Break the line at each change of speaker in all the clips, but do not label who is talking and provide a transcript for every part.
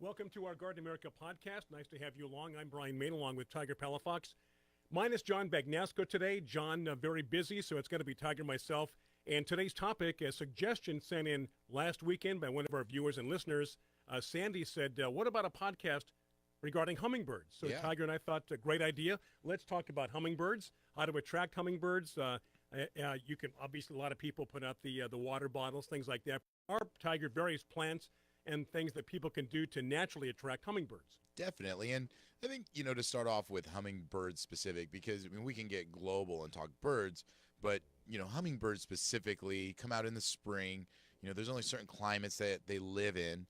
Welcome to our Garden America podcast. Nice to have you along. I'm Bryan Main, along with Tiger Palafox. Minus John Bagnasco today. John, very busy, so it's going to be Tiger and myself. And today's topic, a suggestion sent in last weekend by one of our viewers and listeners. Sandy said, what about a podcast regarding hummingbirds? So Tiger and I thought, a great idea. Let's talk about hummingbirds, how to attract hummingbirds. You can, obviously, a lot of people put out the water bottles, things like that. Our Tiger, various plants and things that people can do to naturally attract hummingbirds.
Definitely. And I think, to start off with hummingbird specific, because we can get global and talk birds, but, hummingbirds specifically come out in the spring. There's only certain climates that they live in,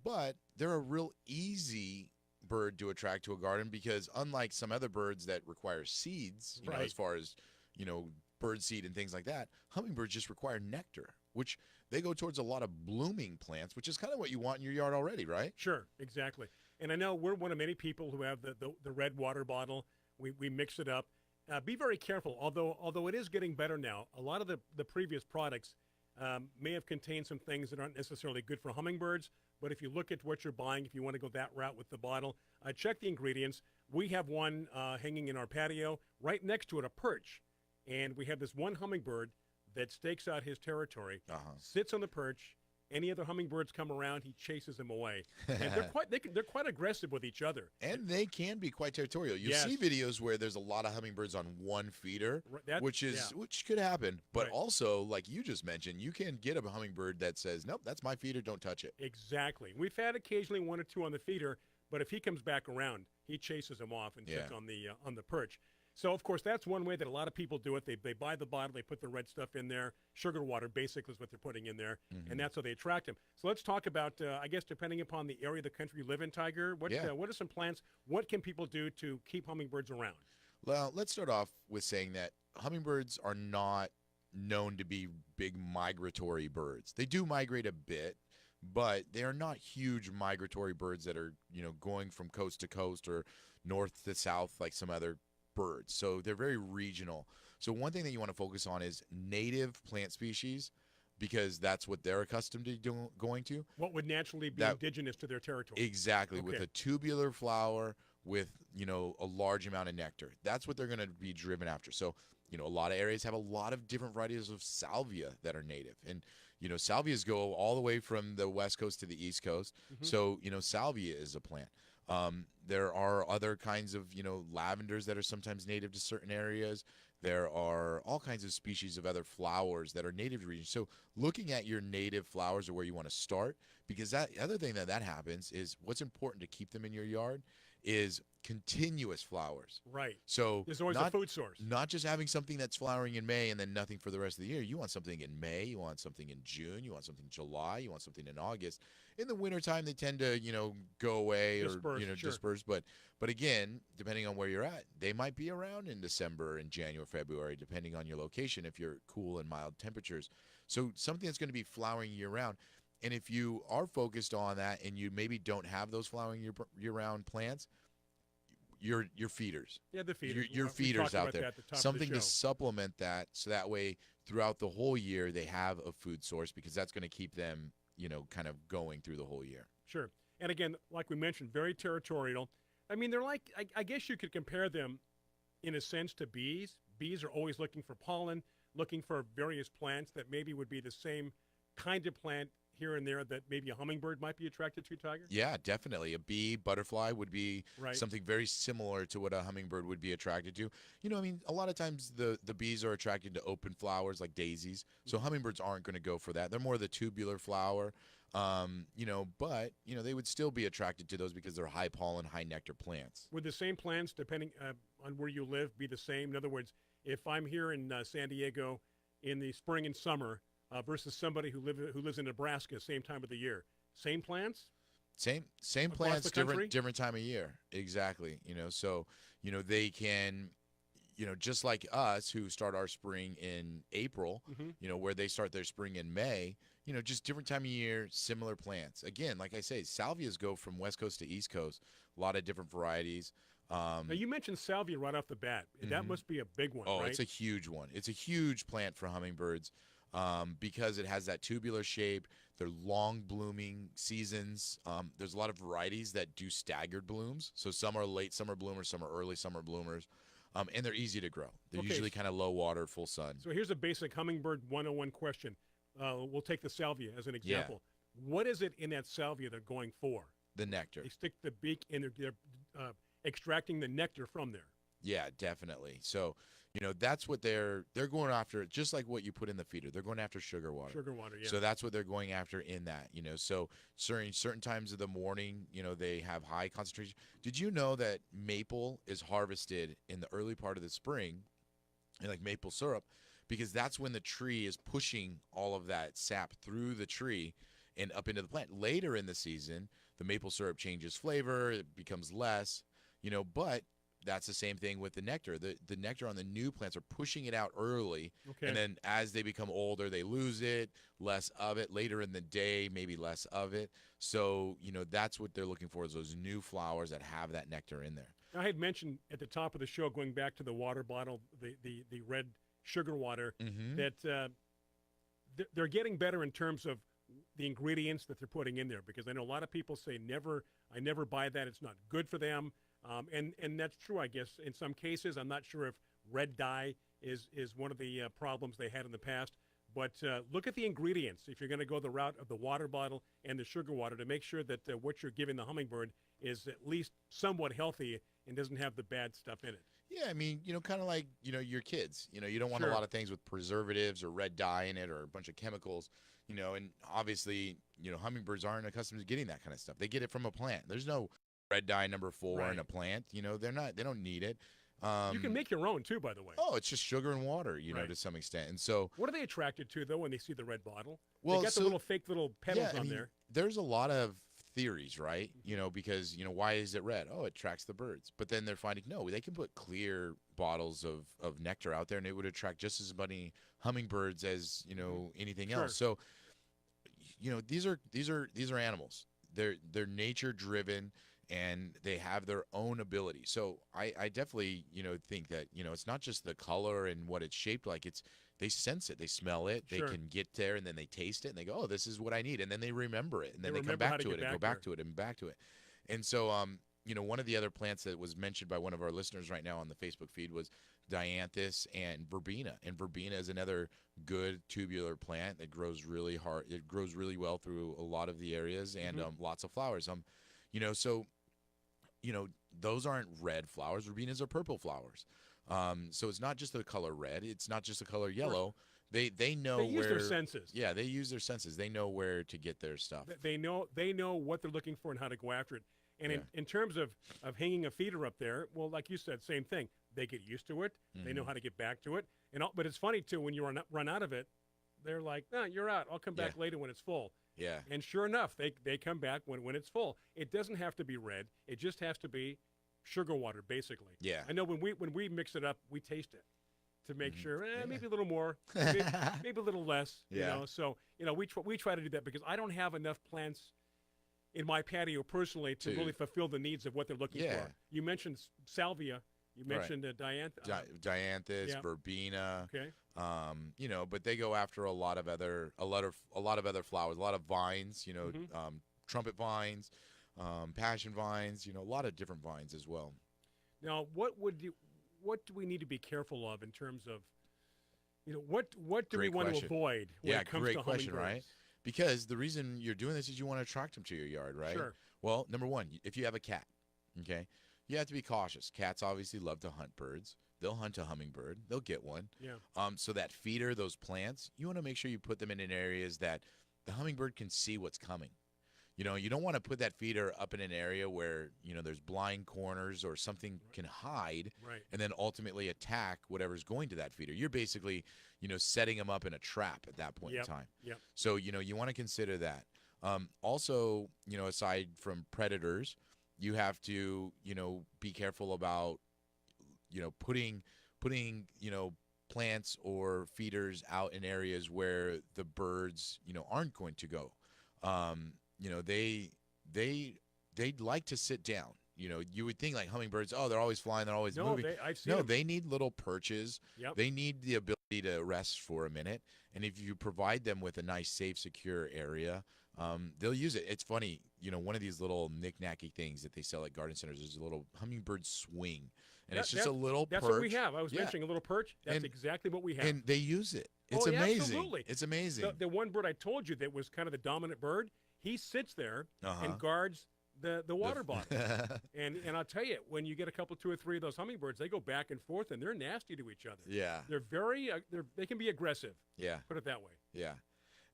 but they're a real easy bird to attract to a garden because unlike some other birds that require seeds, as far as, bird seed and things like that, hummingbirds just require nectar, which they go towards a lot of blooming plants, which is kind of what you want in your yard already, right?
Sure, exactly. And I know we're one of many people who have the red water bottle. We mix it up. Be very careful. Although it is getting better now, a lot of the previous products may have contained some things that aren't necessarily good for hummingbirds. But if you look at what you're buying, if you want to go that route with the bottle, check the ingredients. We have one hanging in our patio. Right next to it, a perch. And we have this one hummingbird that stakes out his territory, sits on the perch. Any other hummingbirds come around, he chases them away. And they're quite aggressive with each other.
And they can be quite territorial. You see videos where there's a lot of hummingbirds on one feeder, which could happen. But also, like you just mentioned, you can get a hummingbird that says, nope, that's my feeder, don't touch it.
Exactly. We've had occasionally one or two on the feeder, but if he comes back around, he chases them off and sits on the perch. So, of course, that's one way that a lot of people do it. They buy the bottle, they put the red stuff in there. Sugar water, basically, is what they're putting in there, and that's how they attract them. So let's talk about, I guess, depending upon the area of the country you live in, Tiger, what are some plans? What can people do to keep hummingbirds around?
Well, let's start off with saying that hummingbirds are not known to be big migratory birds. They do migrate a bit, but they are not huge migratory birds that are, going from coast to coast or north to south like some other birds. So they're very regional. So one thing that you want to focus on is native plant species because that's what they're accustomed to going to.
What would naturally be indigenous to their territory.
Exactly. Okay. With a tubular flower with, a large amount of nectar. That's what they're going to be driven after. So, a lot of areas have a lot of different varieties of salvia that are native. And, salvias go all the way from the west coast to the east coast. So, salvia is a plant. There are other kinds of, lavenders that are sometimes native to certain areas. There are all kinds of species of other flowers that are native to regions. So looking at your native flowers are where you want to start because that other thing that happens is what's important to keep them in your yard is continuous flowers.
Right.
So
there's always a food source.
Not just having something that's flowering in May and then nothing for the rest of the year. You want something in May, you want something in June, you want something in July, you want something in August. In the wintertime, they tend to, go away disperse. But again, depending on where you're at, they might be around in December and January, February, depending on your location if you're cool and mild temperatures. So something that's going to be flowering year-round. And if you are focused on that and you maybe don't have those flowering year-round plants, your feeders.
Yeah, the feeders.
Your feeders out there. Something to supplement that so that way throughout the whole year they have a food source because that's going to keep them, kind of going through the whole year.
Sure. And again, like we mentioned, very territorial. I mean, they're like, I guess you could compare them in a sense to bees. Bees are always looking for pollen, looking for various plants that maybe would be the same kind of plant here and there that maybe a hummingbird might be attracted to, Tiger?
Yeah, definitely. A bee, butterfly would be something very similar to what a hummingbird would be attracted to. A lot of times the bees are attracted to open flowers like daisies, so hummingbirds aren't going to go for that. They're more the tubular flower, but, they would still be attracted to those because they're high pollen, high nectar plants.
Would the same plants, depending on where you live, be the same? In other words, if I'm here in San Diego in the spring and summer, versus somebody who lives in Nebraska, same time of the year. Same plants?
Same plants, different time of year. Exactly. So, they can, just like us who start our spring in April, where they start their spring in May, just different time of year, similar plants. Again, like I say, salvias go from west coast to east coast, a lot of different varieties.
Now, you mentioned salvia right off the bat. That must be a big one, right?
It's a huge one. It's a huge plant for hummingbirds. because it has that tubular shape. They're long blooming seasons. There's a lot of varieties that do staggered blooms. So some are late summer bloomers, some are early summer bloomers. And they're easy to grow. They're usually kind of low water, full sun.
So here's a basic hummingbird 101 question. We'll take the salvia as an example. What is it in that salvia they're going for?
The nectar.
They stick the beak and they're extracting the nectar from there.
Yeah, definitely. So, that's what they're going after, just like what you put in the feeder. They're going after sugar water.
Sugar water, yeah.
So that's what they're going after in that, So certain times of the morning, they have high concentration. Did you know that maple is harvested in the early part of the spring, and like maple syrup, because that's when the tree is pushing all of that sap through the tree and up into the plant. Later in the season, the maple syrup changes flavor, it becomes less, but that's the same thing with the nectar. The nectar on the new plants are pushing it out early, and then as they become older, they lose it, less of it. Later in the day, maybe less of it. So, that's what they're looking for, is those new flowers that have that nectar in there.
I had mentioned at the top of the show, going back to the water bottle, the red sugar water, that they're getting better in terms of the ingredients that they're putting in there, because I know a lot of people say I never buy that. It's not good for them. And that's true, I guess, in some cases. I'm not sure if red dye is one of the problems they had in the past. But look at the ingredients if you're going to go the route of the water bottle and the sugar water, to make sure that what you're giving the hummingbird is at least somewhat healthy and doesn't have the bad stuff in it.
Yeah, I mean, kind of like, your kids. You don't want a lot of things with preservatives or red dye in it or a bunch of chemicals, and obviously, hummingbirds aren't accustomed to getting that kind of stuff. They get it from a plant. There's no red dye number 4 in a plant. They don't need it.
You can make your own too, by the way.
Oh, it's just sugar and water, to some extent. And so,
what are they attracted to though when they see the red bottle?
Well,
they got the little fake little petals on there.
There's a lot of theories, right? Because why is it red? Oh, it attracts the birds. But then they're finding no, they can put clear bottles of nectar out there, and it would attract just as many hummingbirds as anything else. So, these are animals. They're nature driven, and they have their own ability. So I definitely, think that, it's not just the color and what it's shaped like. They sense it, they smell it, they can get there, and then they taste it, and they go, oh, this is what I need. And then they remember it, and then they come back to it and go back to it and back to it. And so, one of the other plants that was mentioned by one of our listeners right now on the Facebook feed was dianthus and verbena. And verbena is another good tubular plant that grows really hard. It grows really well through a lot of the areas, and lots of flowers. So, those aren't red flowers. Verbenas are purple flowers. So it's not just the color red. It's not just the color yellow. They know
they use their senses.
Yeah, they use their senses. They know where to get their stuff.
They know what they're looking for and how to go after it. And in terms of hanging a feeder up there, well, like you said, same thing. They get used to it. They know how to get back to it. But it's funny too, when you run out of it, they're like, "No, you're out. I'll come back later when it's full."
Yeah.
And sure enough, they come back when it's full. It doesn't have to be red. It just has to be sugar water, basically.
Yeah.
I know when we mix it up, we taste it to make sure, maybe a little more, maybe a little less. So we try to do that, because I don't have enough plants in my patio personally to really fulfill the needs of what they're looking for. You mentioned salvia. You mentioned
dianthus, verbena.
Okay.
But they go after a lot of other flowers, a lot of vines. Trumpet vines, passion vines. A lot of different vines as well.
Now, what do we need to be careful of in terms of, what do we want to avoid when it comes to hummingbirds?
Right? Because the reason you're doing this is you want to attract them to your yard, right?
Sure.
Well, number one, if you have a cat, okay, you have to be cautious. Cats obviously love to hunt birds. They'll hunt a hummingbird. They'll get one.
Yeah.
So that feeder, those plants, you want to make sure you put them in areas that the hummingbird can see what's coming. You don't want to put that feeder up in an area where, there's blind corners or something can hide and then ultimately attack whatever's going to that feeder. You're basically, setting them up in a trap at that point in time.
Yep.
So, you want to consider that. Also, aside from predators, you have to, be careful about, putting, plants or feeders out in areas where the birds, aren't going to go. They'd like to sit down. You would think like hummingbirds, oh, they're always flying, they're always moving.
I've seen them.
They need little perches.
Yep.
They need the ability to rest for a minute. And if you provide them with a nice, safe, secure area, they'll use it. It's funny, one of these little knick-knacky things that they sell at garden centers is a little hummingbird swing. And it's just a little
That's
perch.
what we have. I was mentioning a little perch. That's exactly what we have.
And they use it. It's
yeah,
amazing.
Absolutely.
It's amazing.
The one bird I told you that was kind of the dominant bird, he sits there and guards the water bottle. and I'll tell you, when you get a couple, 2 or 3 of those hummingbirds, they go back and forth, and they're nasty to each other.
Yeah.
They're very, they can be aggressive.
Yeah.
Put it that way.
Yeah.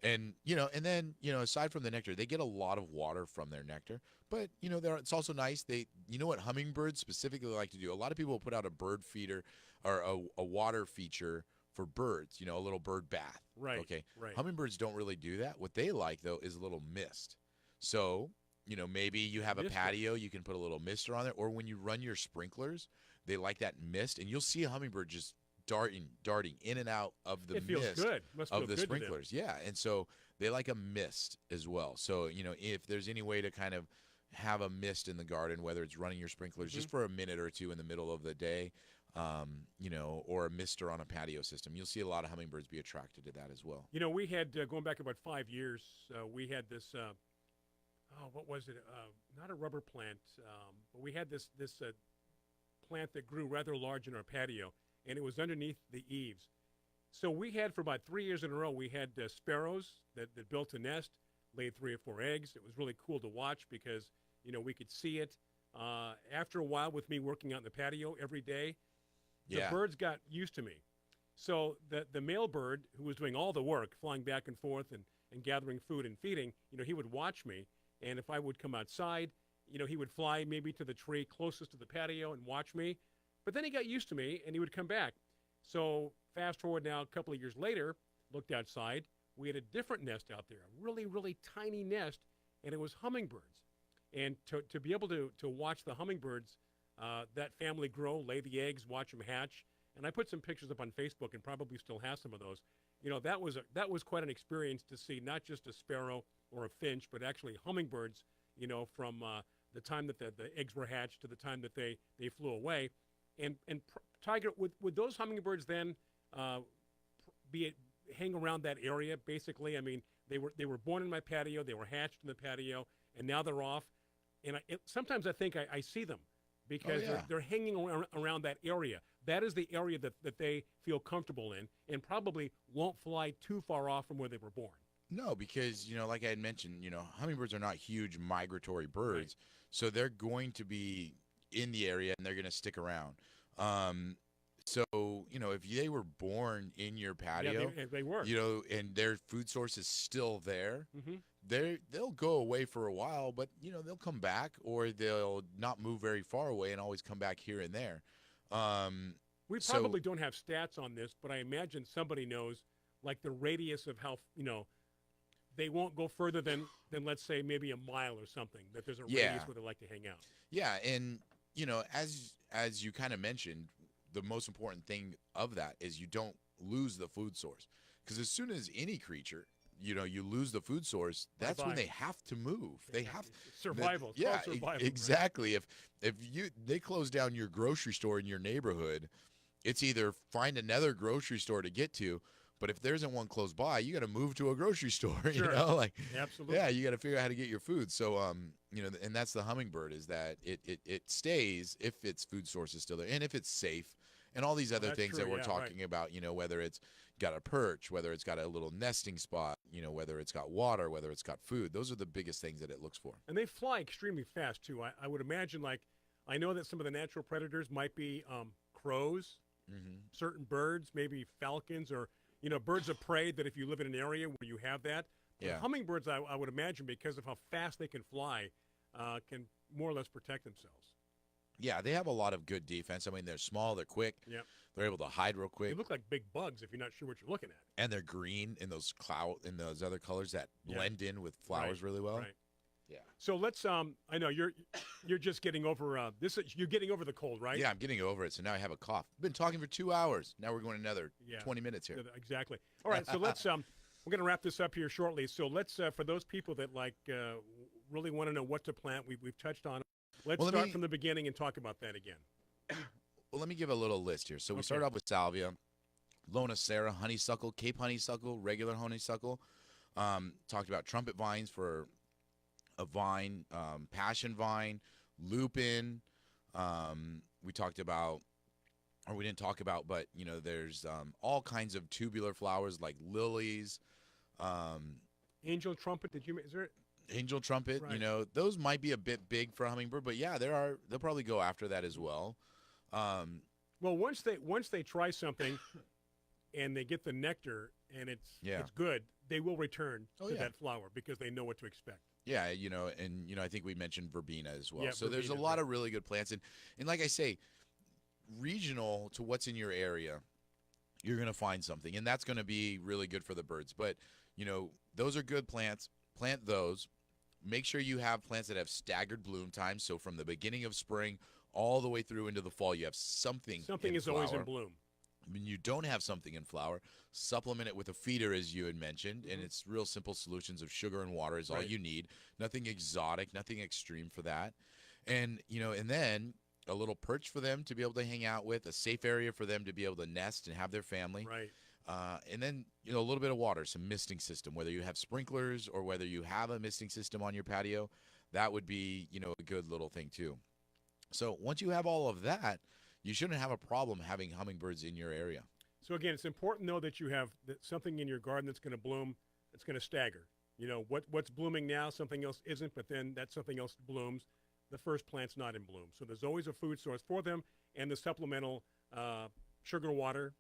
And, and then, aside from the nectar, they get a lot of water from their nectar. But, it's also nice. What hummingbirds specifically like to do? A lot of people will put out a bird feeder or a water feature for birds, a little bird bath.
Right.
Okay.
Right.
Hummingbirds don't really do that. What they like, though, is a little mist. So, maybe you have a patio, you can put a little mister on there. Or when you run your sprinklers, they like that mist. And you'll see a hummingbird just darting in and out of the
mist. It feels good. Must feel
of the
good
sprinklers. Yeah. And so they like a mist as well. So, if there's any way to kind of have a mist in the garden, whether it's running your sprinklers just for a minute or two in the middle of the day, or a mister on a patio system, you'll see a lot of hummingbirds be attracted to that as well.
We had, going back about 5 years, we had this, what was it? Not a rubber plant, but we had this plant that grew rather large in our patio, and it was underneath the eaves. So we had, for about 3 years in a row, we had sparrows that built a nest, laid 3 or 4 eggs. It was really cool to watch because, we could see it. After a while, with me working out in the patio every day, the birds got used to me. So the male bird, who was doing all the work, flying back and forth and gathering food and feeding, he would watch me. And if I would come outside, he would fly maybe to the tree closest to the patio and watch me. But then he got used to me, and he would come back. So fast forward now, a couple of years later, looked outside. We had a different nest out there, a really, really tiny nest, and it was hummingbirds. And to be able to watch the hummingbirds, that family grow, lay the eggs, watch them hatch. And I put some pictures up on Facebook and probably still have some of those. That was quite an experience to see not just a sparrow or a finch, but actually hummingbirds, from the time that the eggs were hatched to the time that they flew away. And Tiger, would those hummingbirds then hang around that area, basically? I mean, they were born in my patio, they were hatched in the patio, and now they're off. And sometimes I think I see them because they're hanging around that area. That is the area that they feel comfortable in and probably won't fly too far off from where they were born.
No, because, like I had mentioned, hummingbirds are not huge migratory birds.
Right.
So they're going to be in the area and they're going to stick around. So, if they were born in your patio,
they were,
and their food source is still there, they'll go away for a while, but, they'll come back, or they'll not move very far away and always come back here and there.
We probably don't have stats on this, but I imagine somebody knows, like the radius of how, they won't go further than let's say maybe a mile or something, that there's a radius where they like to hang out. Yeah,
and, as you kind of mentioned, the most important thing of that is you don't lose the food source. Because as soon as any creature, you lose the food source, that's when they have to move. They have
survival. Survival.
Exactly. Right? If they close down your grocery store in your neighborhood, it's either find another grocery store to get to, but if there isn't one close by, you got to move to a grocery store.
Sure. Absolutely.
Yeah, you got to figure out how to get your food. So, and that's the hummingbird, is that it stays if its food source is still there and if it's safe, and all these other things that we're talking about. Whether it's got a perch, whether it's got a little nesting spot, whether it's got water, whether it's got food. Those are the biggest things that it looks for.
And they fly extremely fast too. I would imagine, I know that some of the natural predators might be crows, certain birds, maybe falcons, or birds of prey, that if you live in an area where you have that. But hummingbirds, I would imagine, because of how fast they can fly, can more or less protect themselves.
Yeah, they have a lot of good defense. I mean, they're small, they're quick.
Yep.
They're able to hide real quick.
They look like big bugs if you're not sure what you're looking at.
And they're green in those those other colors that blend in with flowers really well.
Right.
Yeah.
So let's I know you're just getting over you're getting over the cold, right?
Yeah, I'm getting over it. So now I have a cough. I've been talking for 2 hours. Now we're going another 20 minutes here.
Exactly. All right, so let's we're going to wrap this up here shortly. So let's for those people that really want to know what to plant, we've touched on it. Let's start from the beginning and talk about that again.
Well, let me give a little list here. So we started off with salvia. Lonicera, honeysuckle, Cape honeysuckle, regular honeysuckle. Talked about trumpet vines for a vine, passion vine, lupin. We talked about, or we didn't talk about, but there's all kinds of tubular flowers like lilies,
Angel trumpet. Is there?
angel trumpet.
Right.
Those might be a bit big for a hummingbird, but yeah, they'll probably go after that as well.
Well, once they try something and they get the nectar and it's good, they will return to that flower because they know what to expect.
Yeah, and I think we mentioned verbena as well.
Yeah,
so there's a lot of really good plants, and like I say, regional to what's in your area, you're going to find something, and that's going to be really good for the birds. But those are good plants. Plant those. Make sure you have plants that have staggered bloom time. So from the beginning of spring all the way through into the fall, you have something.
Something is always in bloom.
When you don't have something in flower, supplement it with a feeder, as you had mentioned, and it's real simple solutions of sugar and water is all you need. Nothing exotic, nothing extreme for that. And and then a little perch for them to be able to hang out with, a safe area for them to be able to nest and have their family.
Right.
And then a little bit of water, some misting system, whether you have sprinklers or whether you have a misting system on your patio, that would be a good little thing too. So once you have all of that, you shouldn't have a problem having hummingbirds in your area.
So again, it's important though that you have something in your garden that's going to bloom, that's going to stagger. What's blooming now, something else isn't, but then that something else blooms. The first plant's not in bloom. So there's always a food source for them, and the supplemental sugar water,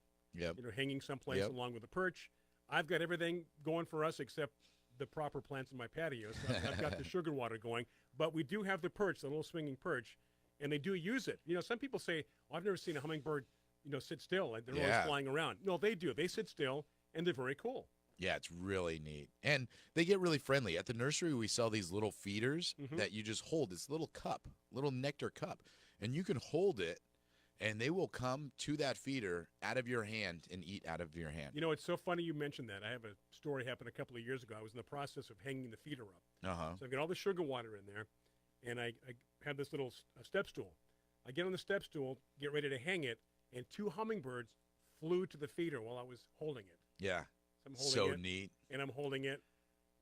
hanging someplace along with the perch. I've got everything going for us except the proper plants in my patio. So I've got the sugar water going, but we do have the perch, the little swinging perch, and they do use it. Some people say, I've never seen a hummingbird, sit still. They're always flying around. No, they do. They sit still, and they're very cool.
Yeah, it's really neat. And they get really friendly. At the nursery, we sell these little feeders that you just hold, this little cup, little nectar cup. And you can hold it, and they will come to that feeder out of your hand and eat out of your hand.
It's so funny you mentioned that. I have a story happened a couple of years ago. I was in the process of hanging the feeder up. So I've got all the sugar water in there, and I have this little step stool. I get on the step stool, get ready to hang it, and 2 hummingbirds flew to the feeder while I was holding it.
Yeah.
I'm holding
so
it,
neat.
And I'm holding it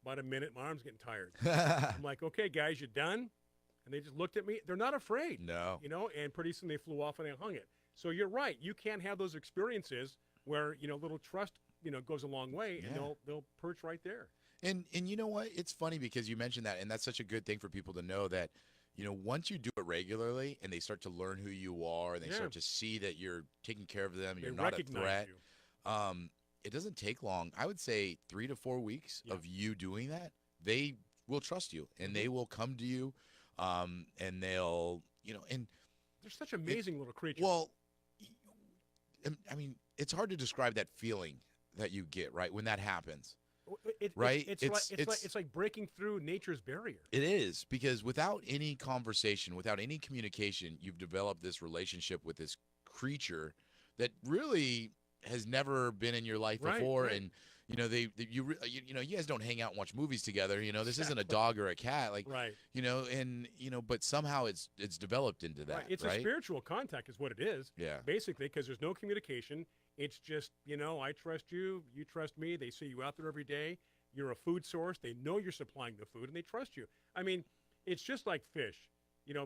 about a minute. My arm's getting tired. I'm like, okay, guys, you done? And they just looked at me. They're not afraid.
No.
And pretty soon they flew off and I hung it. So you're right. You can't have those experiences where, little trust, goes a long way, and they'll perch right there.
And you know what? It's funny because you mentioned that, and that's such a good thing for people to know that, once you do it regularly and they start to learn who you are and they start to see that you're taking care of them, you're not a threat. It doesn't take long. I would say 3 to 4 weeks of you doing that. They will trust you, and they will come to you, and they'll, and
they're such amazing little creatures.
Well, I mean, it's hard to describe that feeling that you get right when that happens. Right?
It's like breaking through nature's barrier.
It is, because without any conversation, without any communication, you've developed this relationship with this creature that really has never been in your life before.
Right.
And you guys don't hang out and watch movies together. This isn't a dog or a cat, but somehow it's developed into that.
Right. It's a spiritual contact is what it is.
Yeah.
Basically, because there's no communication. It's just, I trust you, you trust me. They see you out there every day. You're a food source. They know you're supplying the food, and they trust you. I mean, it's just like fish.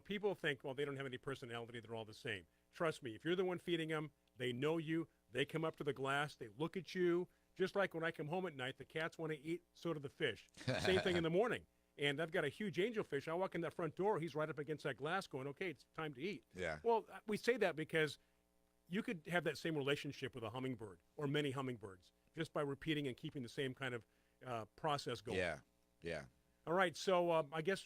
People think, well, they don't have any personality. They're all the same. Trust me. If you're the one feeding them, they know you. They come up to the glass. They look at you. Just like when I come home at night, the cats want to eat, so do the fish. Same thing in the morning. And I've got a huge angelfish. I walk in that front door. He's right up against that glass going, okay, it's time to eat.
Yeah.
Well, we say that because you could have that same relationship with a hummingbird or many hummingbirds just by repeating and keeping the same kind of process going.
Yeah, yeah.
All right, so I guess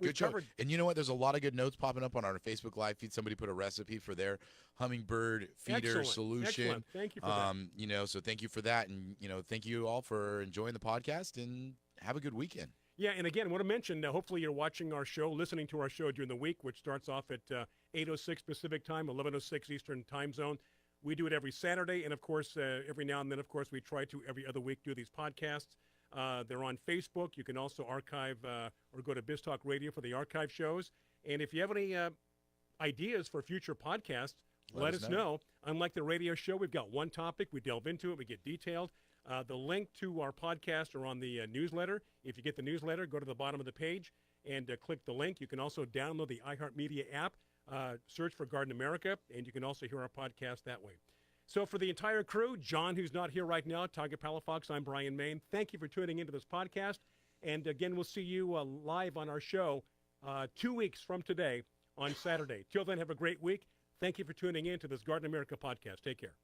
good covered. And you know what? There's a lot of good notes popping up on our Facebook Live feed. Somebody put a recipe for their hummingbird feeder solution.
Excellent. Thank you for that.
So thank you for that, and thank you all for enjoying the podcast, and have a good weekend.
Yeah, and again, I want to mention, hopefully you're watching our show, listening to our show during the week, which starts off at 8:06 Pacific time, 11:06 Eastern time zone. We do it every Saturday, and of course, every now and then, of course, we try to every other week do these podcasts. They're on Facebook. You can also archive or go to BizTalk Radio for the archive shows. And if you have any ideas for future podcasts, let us know. Unlike the radio show, we've got one topic. We delve into it. We get detailed. The link to our podcast are on the newsletter. If you get the newsletter, go to the bottom of the page and click the link. You can also download the iHeartMedia app, search for Garden America, and you can also hear our podcast that way. So for the entire crew, John, who's not here right now, Tiger Palafox, I'm Bryan Main. Thank you for tuning into this podcast. And again, we'll see you live on our show 2 weeks from today on Saturday. Till then, have a great week. Thank you for tuning in to this Garden America podcast. Take care.